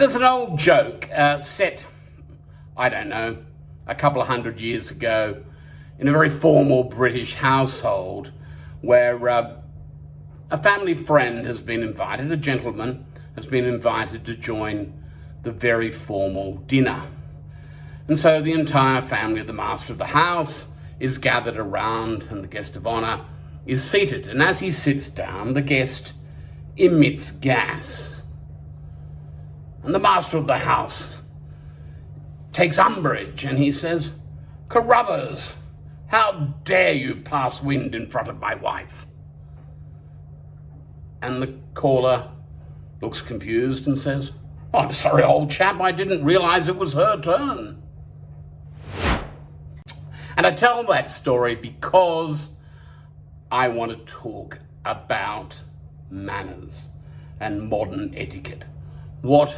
There's an old joke set, I don't know, a couple of 100 years ago in a very formal British household where a family friend has been invited, a gentleman has been invited to join the very formal dinner. And so the entire family of the master of the house is gathered around and the guest of honour is seated. And as he sits down, the guest emits gas. And the master of the house takes umbrage and he says, "Carruthers, how dare you pass wind in front of my wife?" And the caller looks confused and says, "Oh, I'm sorry, old chap, I didn't realise it was her turn." And I tell that story because I want to talk about manners and modern etiquette. What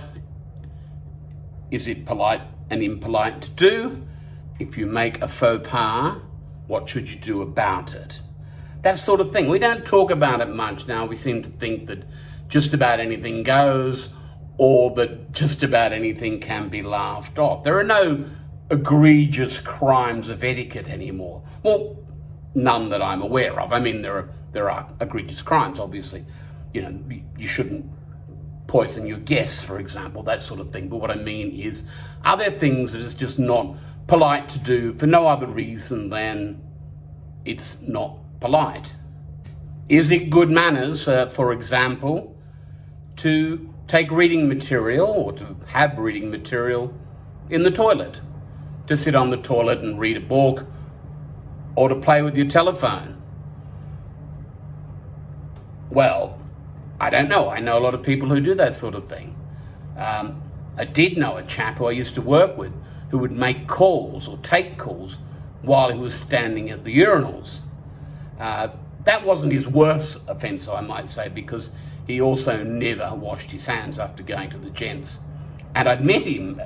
is it polite and impolite to do? If you make a faux pas, what should you do about it? That sort of thing. We don't talk about it much now. We seem to think that just about anything goes, or that just about anything can be laughed off. There are no egregious crimes of etiquette anymore. Well, none that I'm aware of. I mean, there are egregious crimes, obviously. You know, you shouldn't poison your guests, for example, that sort of thing. But what I mean is, are there things that it's just not polite to do for no other reason than it's not polite? Is it good manners, for example, to take reading material or to have reading material in the toilet? To sit on the toilet and read a book, or to play with your telephone? Well, I don't know. I know a lot of people who do that sort of thing. I did know a chap who I used to work with who would make calls or take calls while he was standing at the urinals. That wasn't his worst offence, I might say, because he also never washed his hands after going to the gents. And I'd met him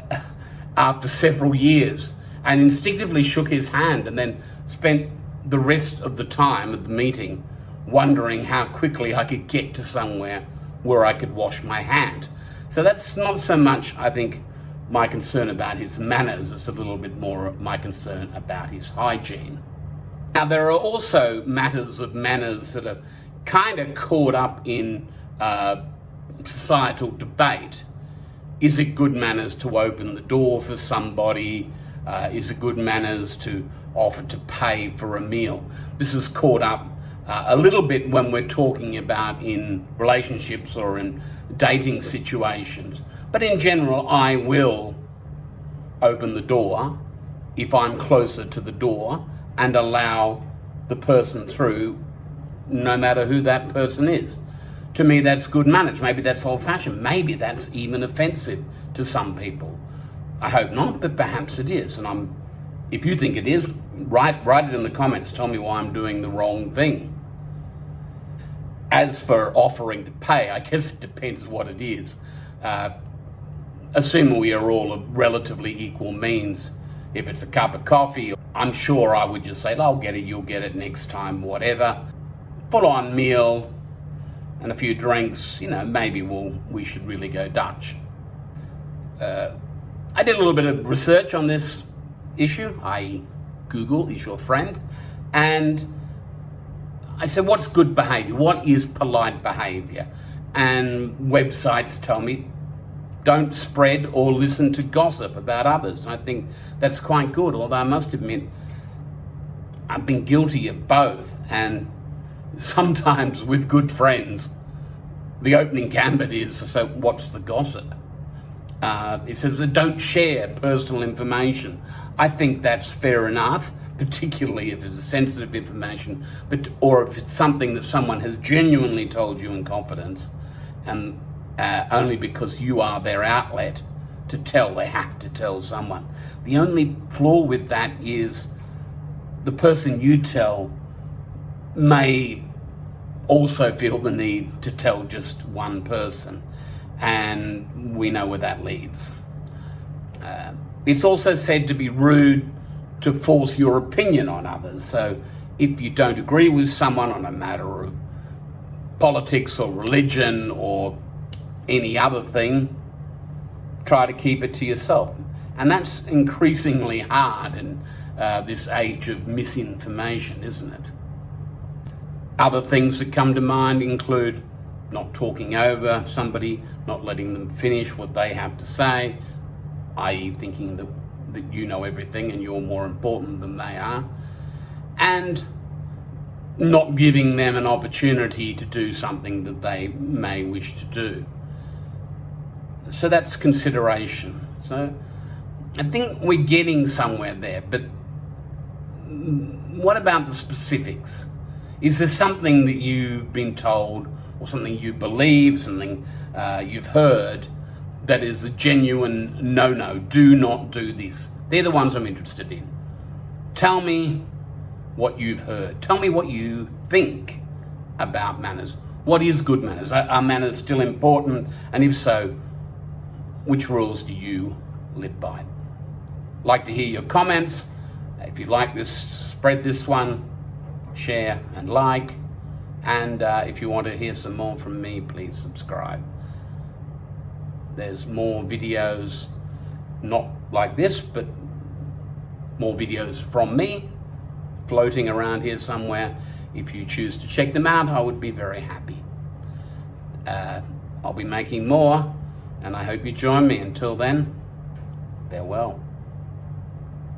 after several years and instinctively shook his hand and then spent the rest of the time at the meeting wondering how quickly I could get to somewhere where I could wash my hand. So that's not so much, I think, my concern about his manners. It's a little bit more my concern about his hygiene. Now, there are also matters of manners that are kind of caught up in societal debate. Is it good manners to open the door for somebody? Is it good manners to offer to pay for a meal? This is caught up a little bit when we're talking about in relationships or in dating situations. But in general, I will open the door if I'm closer to the door and allow the person through, no matter who that person is. To me, that's good manners. Maybe that's old-fashioned. Maybe that's even offensive to some people. I hope not, but perhaps it is. And if you think it is, write it in the comments. Tell me why I'm doing the wrong thing. As for offering to pay, I guess it depends what it is. Assuming we are all of relatively equal means. If it's a cup of coffee, I'm sure I would just say, "I'll get it, you'll get it next time," whatever. Full-on meal and a few drinks, maybe we should really go Dutch. I did a little bit of research on this issue, i.e. Google is your friend, and I said, what's good behaviour? What is polite behaviour? And websites tell me, don't spread or listen to gossip about others. And I think that's quite good, although I must admit, I've been guilty of both. And sometimes with good friends, the opening gambit is, so what's the gossip? It says that don't share personal information. I think that's fair enough, particularly if it's sensitive information, or if it's something that someone has genuinely told you in confidence, and only because you are their outlet to tell, they have to tell someone. The only flaw with that is the person you tell may also feel the need to tell just one person, and we know where that leads. It's also said to be rude to force your opinion on others. So if you don't agree with someone on a matter of politics or religion or any other thing, try to keep it to yourself. And that's increasingly hard in this age of misinformation, isn't it? Other things that come to mind include not talking over somebody, not letting them finish what they have to say, i.e. thinking that you know everything and you're more important than they are, and not giving them an opportunity to do something that they may wish to do. So that's consideration. So I think we're getting somewhere there, but what about the specifics? Is there something that you've been told, or something you believe, something you've heard, that is a genuine no, do not do this? They're the ones I'm interested in. Tell me what you've heard. Tell me what you think about manners. What is good manners? Are manners still important? And if so, which rules do you live by? Like to hear your comments. If you like this, spread this one, share and like. And if you want to hear some more from me, please subscribe. There's more videos, not like this, but more videos from me floating around here somewhere. If you choose to check them out, I would be very happy. I'll be making more, and I hope you join me. Until then, farewell.